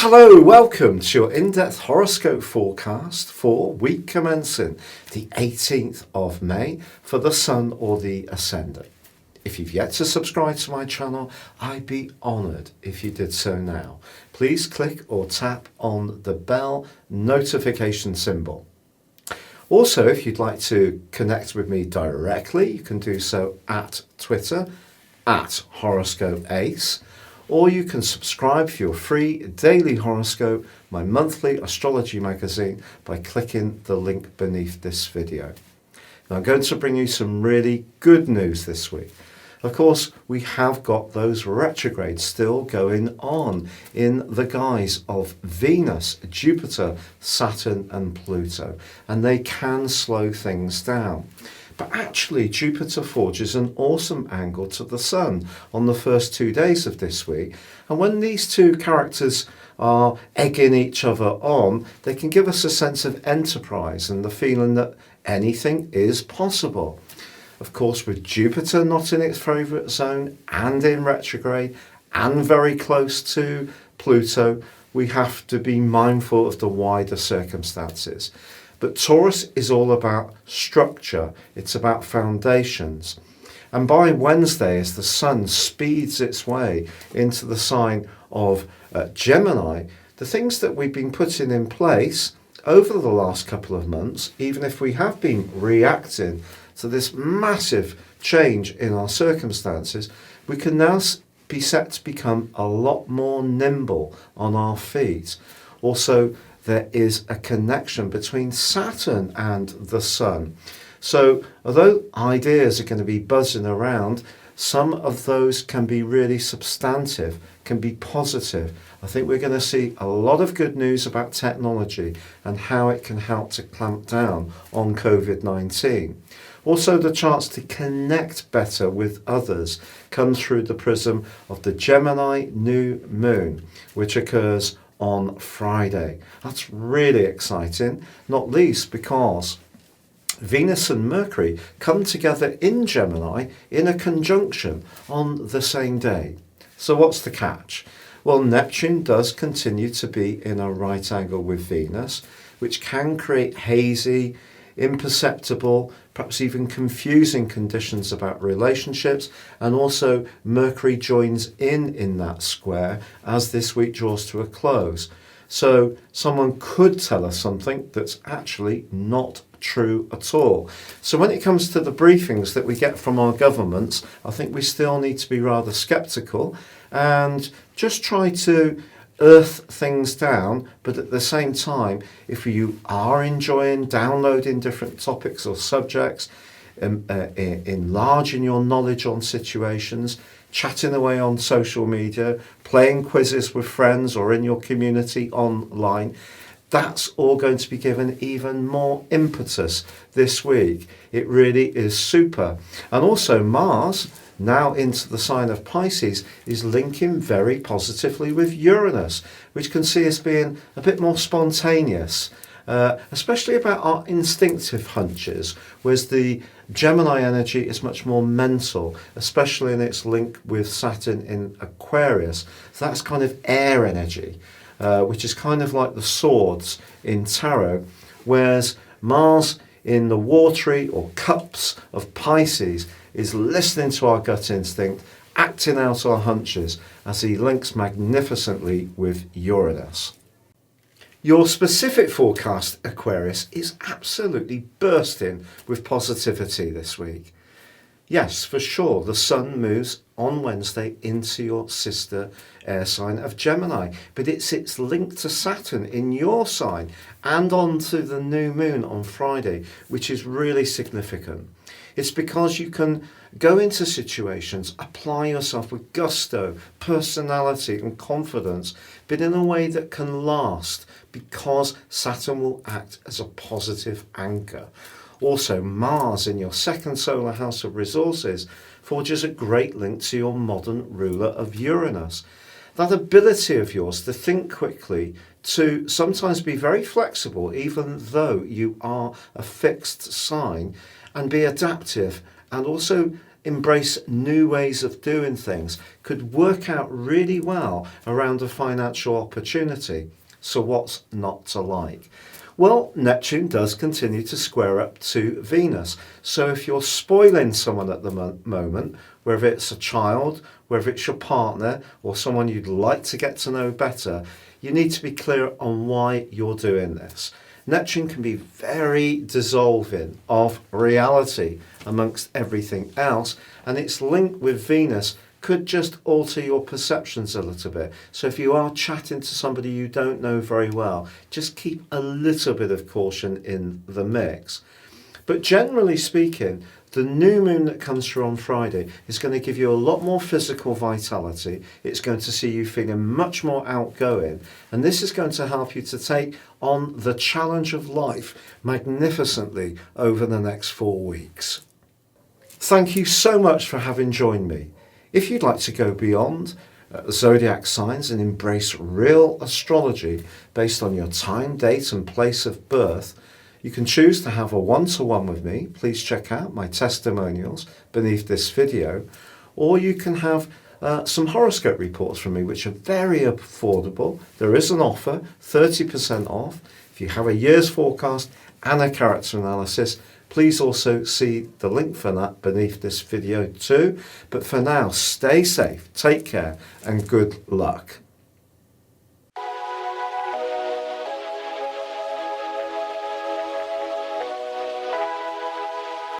Hello, welcome to your in-depth horoscope forecast for week commencing the 18th of May for the Sun or the Ascendant. If you've yet to subscribe to my channel, I'd be honoured if you did so now. Please click or tap on the bell notification symbol. Also, if you'd like to connect with me directly, you can do so at Twitter, at HoroscopeAce, or you can subscribe for your free daily horoscope, my monthly astrology magazine, by clicking the link beneath this video. Now, I'm going to bring you some really good news this week. Of course, we have got those retrogrades still going on in the guise of Venus, Jupiter, Saturn and Pluto, and they can slow things down. But actually, Jupiter forges an awesome angle to the Sun on the first 2 days of this week. And when these two characters are egging each other on, they can give us a sense of enterprise and the feeling that anything is possible. Of course, with Jupiter not in its favourite zone and in retrograde and very close to Pluto, we have to be mindful of the wider circumstances. But Taurus is all about structure, it's about foundations. And by Wednesday, as the Sun speeds its way into the sign of Gemini, the things that we've been putting in place over the last couple of months, even if we have been reacting to this massive change in our circumstances, we can now be set to become a lot more nimble on our feet. Also, there is a connection between Saturn and the Sun. So although ideas are going to be buzzing around, some of those can be really substantive, can be positive. I think we're going to see a lot of good news about technology and how it can help to clamp down on COVID-19. Also, the chance to connect better with others comes through the prism of the Gemini new moon, which occurs on Friday. That's really exciting, not least because Venus and Mercury come together in Gemini in a conjunction on the same day. So what's the catch? Well, Neptune does continue to be in a right angle with Venus, which can create hazy, imperceptible, perhaps even confusing conditions about relationships, and also Mercury joins in that square as this week draws to a close. So someone could tell us something that's actually not true at all. So when it comes to the briefings that we get from our governments, I think we still need to be rather sceptical and just try to earth things down, but at the same time, if you are enjoying downloading different topics or subjects, enlarging your knowledge on situations, chatting away on social media, playing quizzes with friends or in your community online, that's all going to be given even more impetus this week. It really is super. And also Mars, now into the sign of Pisces, is linking very positively with Uranus, which can see as being a bit more spontaneous, especially about our instinctive hunches, whereas the Gemini energy is much more mental, especially in its link with Saturn in Aquarius. So that's kind of air energy, which is kind of like the swords in tarot, whereas Mars in the watery or cups of Pisces is listening to our gut instinct, acting out our hunches as he links magnificently with Uranus. Your specific forecast, Aquarius, is absolutely bursting with positivity this week. Yes, for sure, the Sun moves on Wednesday into your sister air sign of Gemini, but it's its link to Saturn in your sign and onto the new moon on Friday, which is really significant. It's because you can go into situations, apply yourself with gusto, personality and confidence, but in a way that can last, because Saturn will act as a positive anchor. Also, Mars in your second solar house of resources forges a great link to your modern ruler of Uranus. That ability of yours to think quickly, to sometimes be very flexible, even though you are a fixed sign, and be adaptive, and also embrace new ways of doing things, could work out really well around a financial opportunity. So what's not to like? Well, Neptune does continue to square up to Venus. So if you're spoiling someone at the moment, whether it's a child, whether it's your partner, or someone you'd like to get to know better, you need to be clear on why you're doing this. Neptune can be very dissolving of reality amongst everything else, and its link with Venus could just alter your perceptions a little bit. So if you are chatting to somebody you don't know very well, just keep a little bit of caution in the mix. But generally speaking, the new moon that comes through on Friday is going to give you a lot more physical vitality. It's going to see you feeling much more outgoing. And this is going to help you to take on the challenge of life magnificently over the next 4 weeks. Thank you so much for having joined me. If you'd like to go beyond zodiac signs and embrace real astrology based on your time, date and place of birth, you can choose to have a one-to-one with me. Please check out my testimonials beneath this video, or you can have some horoscope reports from me, which are very affordable. There is an offer, 30% off. If you have a year's forecast and a character analysis, please also see the link for that beneath this video too. But for now, stay safe, take care, and good luck.